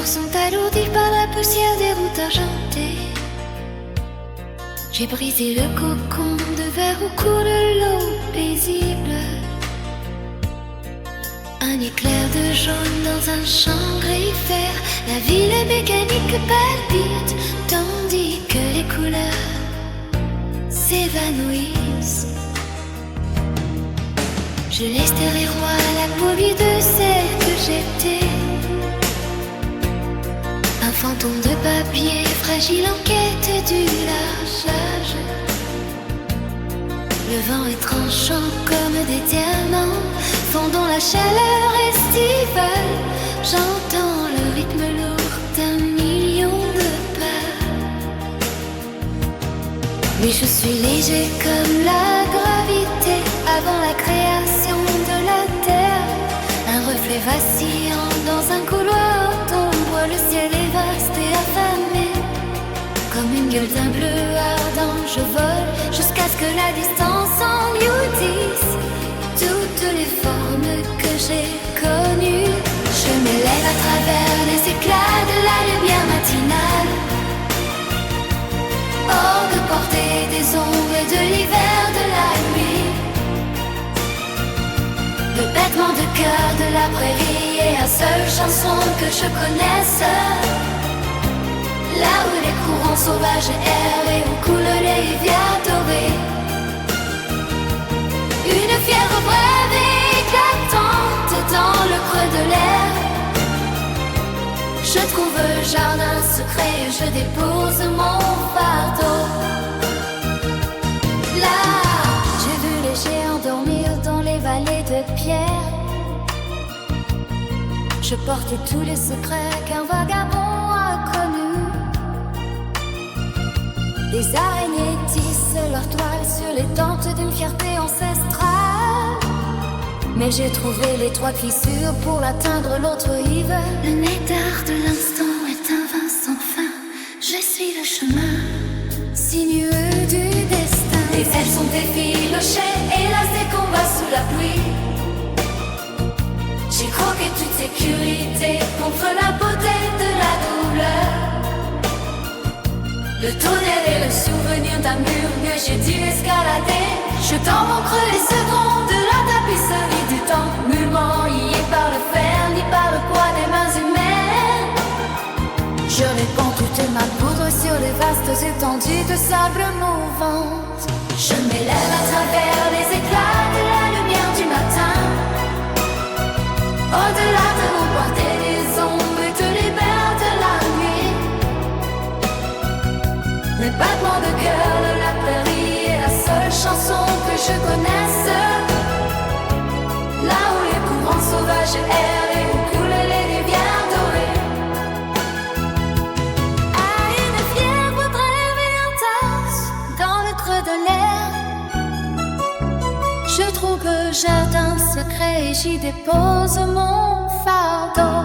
corps sont alourdis par la poussière des routes argentées. J'ai brisé le cocon de verre au cours de l'eau paisible. Un éclair de jaune dans un champ gris fer. La ville mécanique palpite tandis que les couleurs s'évanouissent. Je laisse derrière moi la folie de celle que j'étais. Un fantôme de papier fragile en quête du lâchage. Le vent est tranchant comme des diamants fondant la chaleur estivale. J'entends le rythme lourd d'un million de pas. Mais je suis léger comme la gravité avant la création de la terre. Un reflet vacillant dans un couloir d'ombre. Le ciel est vaste et affamé. Comme une gueule d'un bleu ardent, je vole jusqu'à ce que la distance engloutisse toutes les formes que j'ai connues. Je m'élève à travers les éclats de la lumière matinale, hors de portée des ombres et de l'hiver de la nuit. Le battement de cœur de la prairie est la seule chanson que je connaisse. Là où les courants sauvages errent et où coulent les rivières dorées. Une fièvre brève et éclatante dans le creux de l'air. Je trouve le jardin secret et je dépose mon fardeau. Là, j'ai vu les géants dormir dans les vallées de pierre. Je portais tous les secrets qu'un vagabond a connus. Des araignées tissent leur toile sur les tentes d'une fierté ancestrale. Mais j'ai trouvé les trois fissures pour atteindre l'autre rive. Le néctar de l'instant est un vin sans fin. Je suis le chemin sinueux du destin. Les ailes sont effilochées, hélas des combats sous la pluie. J'ai croqué toute sécurité contre la beauté de la douleur. Le tonnerre et le souvenir d'un mur que j'ai dû escalader. Je dans mon creux les secondes de la tapisserie du temps, nullement lié par le fer ni par le poids des mains humaines. Je répands toute ma poudre sur les vastes étendues de sable mouvante. Je m'élève à travers les éclats de la lumière du matin. Au-delà de mon portée des ombres et de l'hiver de la nuit. Le battement de cœur de la prairie est la seule chanson que je connaisse. Là où les courants sauvages errent et où coulent les rivières dorées. À une fièvre brève et intense dans le creux de l'air. Je trouve le jardin secret et j'y dépose mon fardeau.